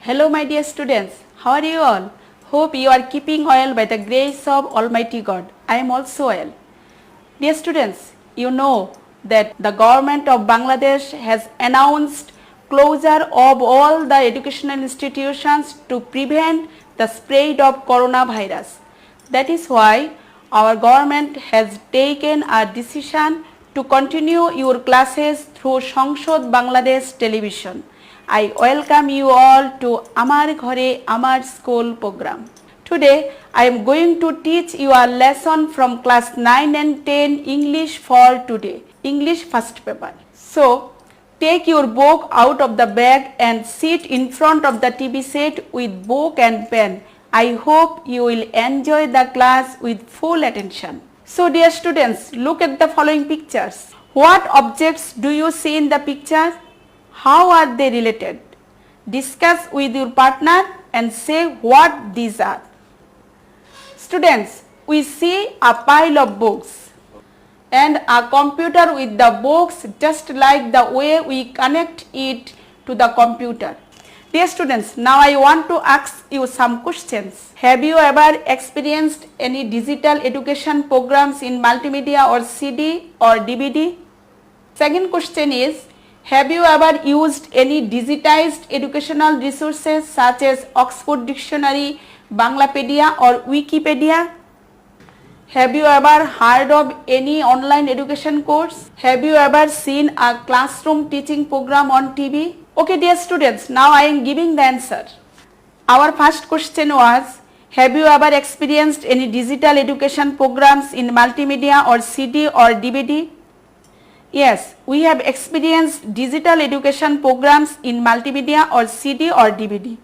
Hello my dear students, how are you all? Hope you are keeping well by the grace of Almighty God. I am also well. Dear students, you know that the government of Bangladesh has announced closure of all the educational institutions to prevent the spread of coronavirus. That is why our government has taken a decision to continue your classes through Sangsad Bangladesh television. I welcome you all to Amar Ghare Amar School program. Today I am going to teach you a lesson from class 9 and 10 English for today, English first paper. So take your book out of the bag and sit in front of the TV set with book and pen. I hope you will enjoy the class with full attention. So dear students, look at the following pictures. What objects do you see in the picture? How are they related? Discuss with your partner and say what these are. Students, we see a pile of books and a computer with the books just like the way we connect it to the computer. Dear students, now I want to ask you some questions. Have you ever experienced any digital education programs in multimedia or CD or DVD? Second question is, have you ever used any digitized educational resources such as Oxford Dictionary, Banglapedia or Wikipedia? Have you ever heard of any online education course? Have you ever seen a classroom teaching program on TV? Okay dear students, now I am giving the answer. Our first question was, have you ever experienced any digital education programs in multimedia or CD or DVD? Yes, we have experienced digital education programs in multimedia or CD or DVD.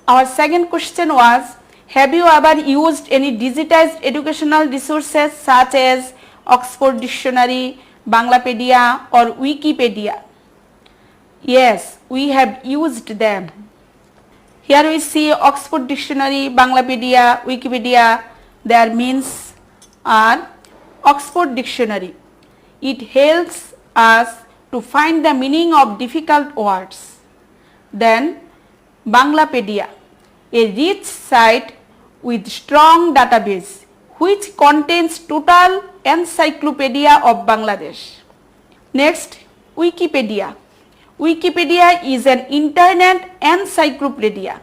Our second question was, have you ever used any digitized educational resources such as Oxford Dictionary, Banglapedia or Wikipedia? Yes, we have used them. Here we see Oxford Dictionary, Banglapedia, Wikipedia. Their means are Oxford Dictionary. It helps us to find the meaning of difficult words. Then Banglapedia, a rich site with strong database which contains total encyclopedia of Bangladesh. Next, Wikipedia. Wikipedia is an internet encyclopedia.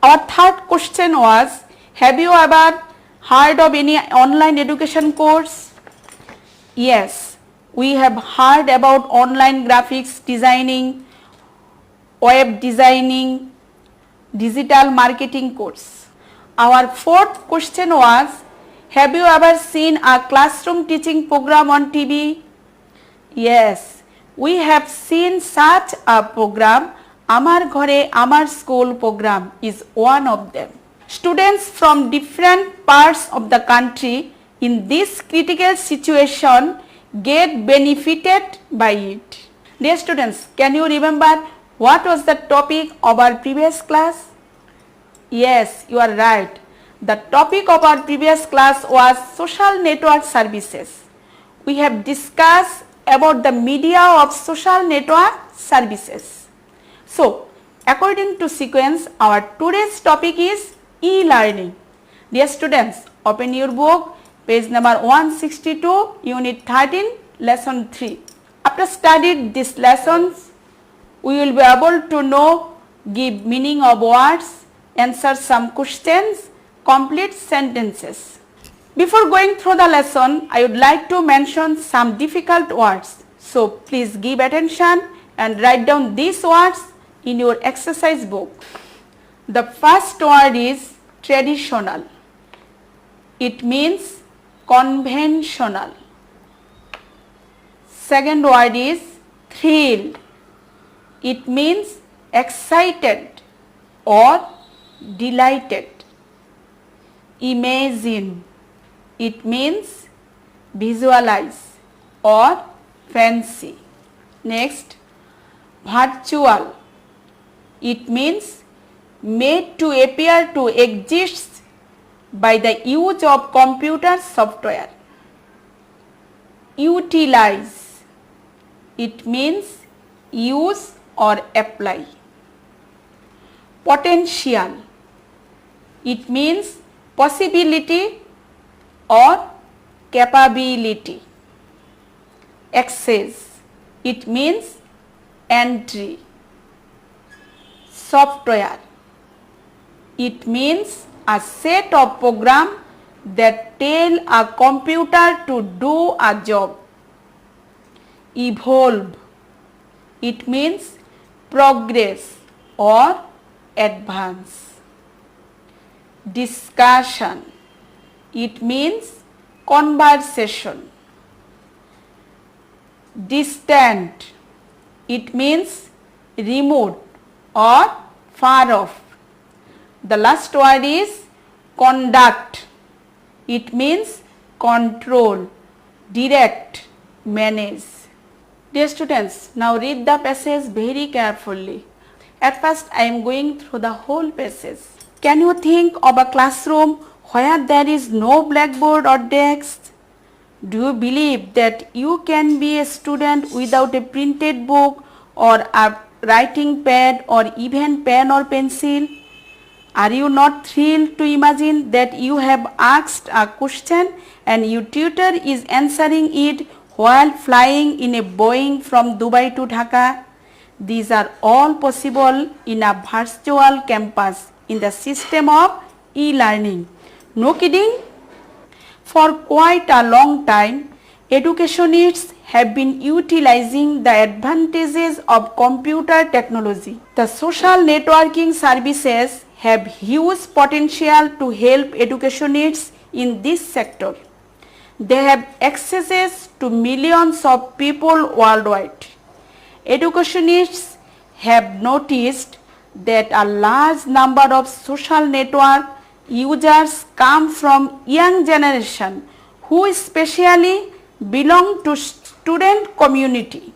Our third question was, have you ever heard of any online education course? Yes, we have heard about online graphics designing, web designing, digital marketing course. Our fourth question was, have you ever seen a classroom teaching program on TV? Yes, we have seen such a program. Amar Ghare Amar School program is one of them. Students from different parts of the country in this critical situation get benefited by it. Dear students, can you remember what was the topic of our previous class? Yes, you are right. The topic of our previous class was social network services. We have discussed about the media of social network services. So, according to sequence, our today's topic is e-learning. Dear students, open your book, page number 162, unit 13, lesson 3. After studying these lessons, we will be able to know, give meaning of words, answer some questions, complete sentences. Before going through the lesson, I would like to mention some difficult words. So please give attention and write down these words in your exercise book. The first word is traditional. It means conventional. Second word is thrill. It means excited or delighted. Imagine. It means visualize or fancy. Next, virtual. It means made to appear to exist by the use of computer software. Utilize. It means use or apply. Potential, it means possibility or capability. Access, it means entry. Software, it means a set of programs that tell a computer to do a job. Evolve, it means progress or advance. Discussion, it means conversation. Distant, it means remote or far off. The last word is conduct, it means control, direct, manage. Dear students, now read the passage very carefully. At first I am going through the whole passage. Can you think of a classroom where there is no blackboard or desk? Do you believe that you can be a student without a printed book or a writing pad or even pen or pencil? Are you not thrilled to imagine that you have asked a question and your tutor is answering it while flying in a Boeing from Dubai to Dhaka? These are all possible in a virtual campus in the system of e-learning. No kidding? For quite a long time, educationists have been utilizing the advantages of computer technology. The social networking services have huge potential to help educationists in this sector. They have access to millions of people worldwide. Educationists have noticed that a large number of social network users come from young generation who especially belong to student community.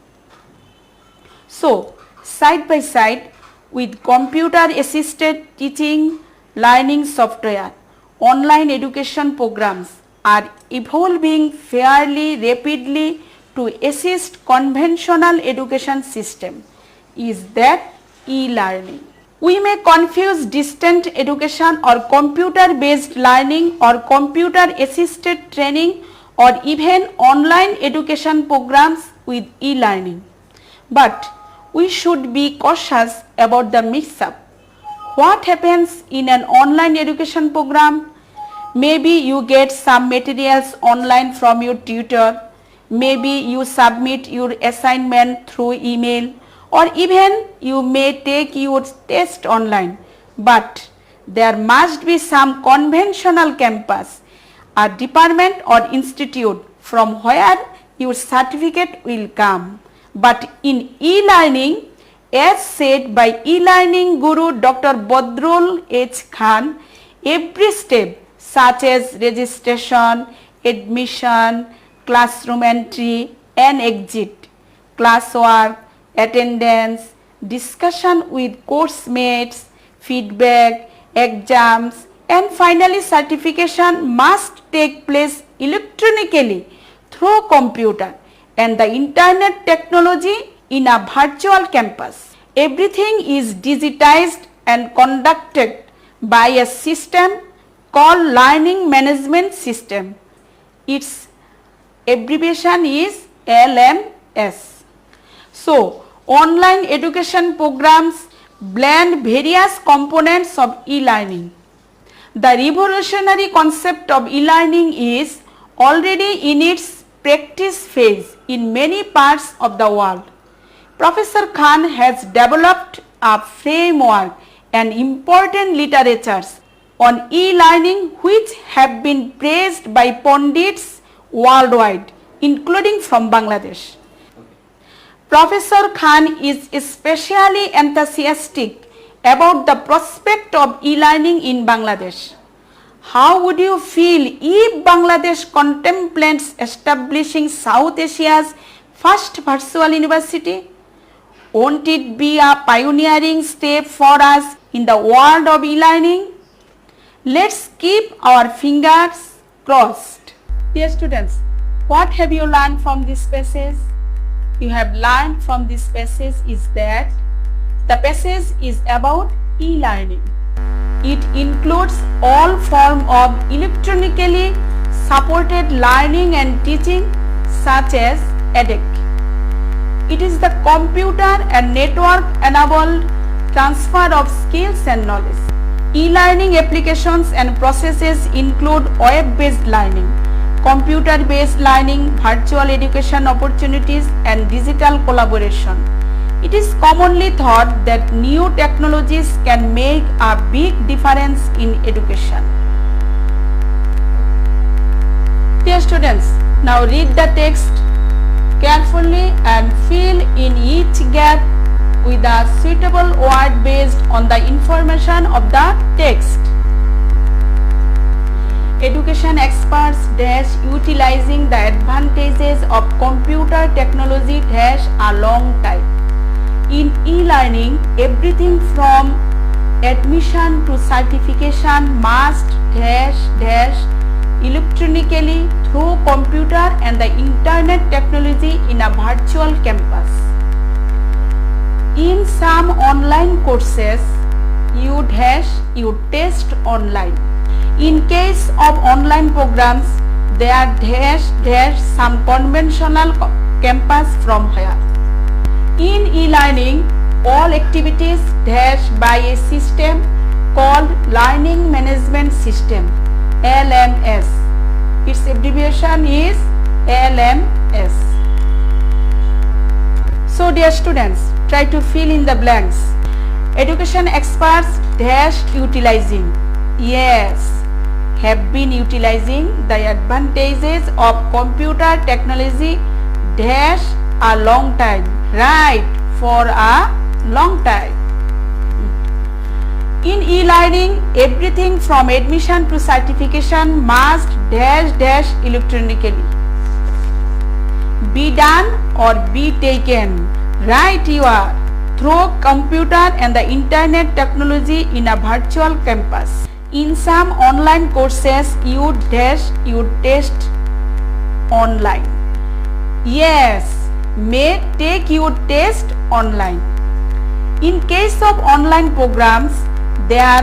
So, side by side with computer assisted teaching, learning software, online education programs are evolving fairly rapidly to assist conventional education system. Is that e-learning? We may confuse distant education or computer based learning or computer assisted training or even online education programs with e-learning. But we should be cautious about the mix-up. What happens in an online education program? Maybe you get some materials online from your tutor, maybe you submit your assignment through email, or even you may take your test online. But there must be some conventional campus, a department or institute from where your certificate will come. But in e-learning, as said by e-learning guru Dr. Badrul H. Khan, every step such as registration, admission, classroom entry and exit, classwork, attendance, discussion with course mates, feedback, exams and finally certification must take place electronically through computer and the internet technology in a virtual campus. Everything is digitized and conducted by a system called Learning Management System. Its abbreviation is LMS. So, online education programs blend various components of e-learning. The revolutionary concept of e-learning is already in its practice phase in many parts of the world. Professor Khan has developed a framework and important literatures on e-learning which have been praised by pundits worldwide, including from Bangladesh. Professor Khan is especially enthusiastic about the prospect of e-learning in Bangladesh. How would you feel if Bangladesh contemplates establishing South Asia's first virtual university? Won't it be a pioneering step for us in the world of e-learning? Let's keep our fingers crossed. Dear students, what have you learned from this passage? You have learned from this passage is that the passage is about e-learning. It includes all form of electronically supported learning and teaching such as EdTech. It is the computer and network enabled transfer of skills and knowledge. E-learning applications and processes include web-based learning, computer-based learning, virtual education opportunities and digital collaboration. It is commonly thought that new technologies can make a big difference in education. Dear students, now read the text carefully and fill in each gap with a suitable word based on the information of the text. Education experts utilizing the advantages of computer technology a long time. In e-learning, everything from admission to certification must electronically through computer and the internet technology in a virtual campus. In some online courses, you test online. In case of online programs, there some conventional campus from here. In e-learning, all activities by a system called Learning Management System, LMS. Its abbreviation is LMS. So dear students, try to fill in the blanks. Education experts utilizing. Yes, have been utilizing the advantages of computer technology a long time. Right, for a long time. In e-learning, everything from admission to certification must electronically be done or be taken. Right, you are through computer and the internet technology in a virtual campus. In some online courses, you test online. Yes, may take your test online. In case of online programs, there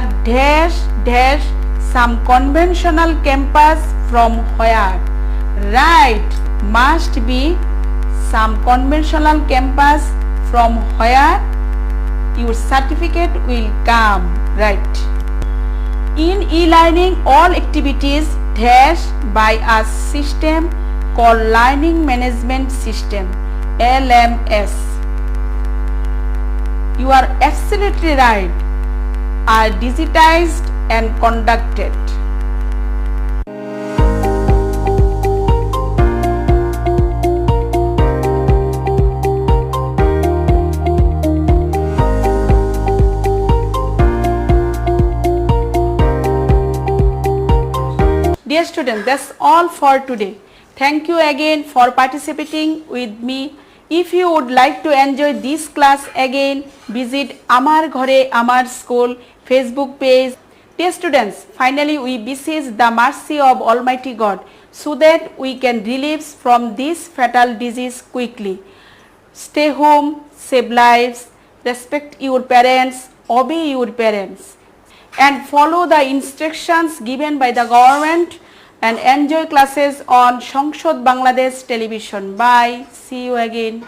some conventional campus from where. Right, must be some conventional campus from where your certificate will come. Right. In e-learning, all activities by a system called Learning Management System, LMS. You are absolutely right, are digitized and conducted. Dear students, that's all for today. Thank you again for participating with me. If you would like to enjoy this class again, visit Amar Ghore Amar School Facebook page. Dear students, finally we beseech the mercy of Almighty God so that we can relieve from this fatal disease quickly. Stay home, save lives, respect your parents, obey your parents, and follow the instructions given by the government and enjoy classes on Sangshad Bangladesh television. Bye. See you again.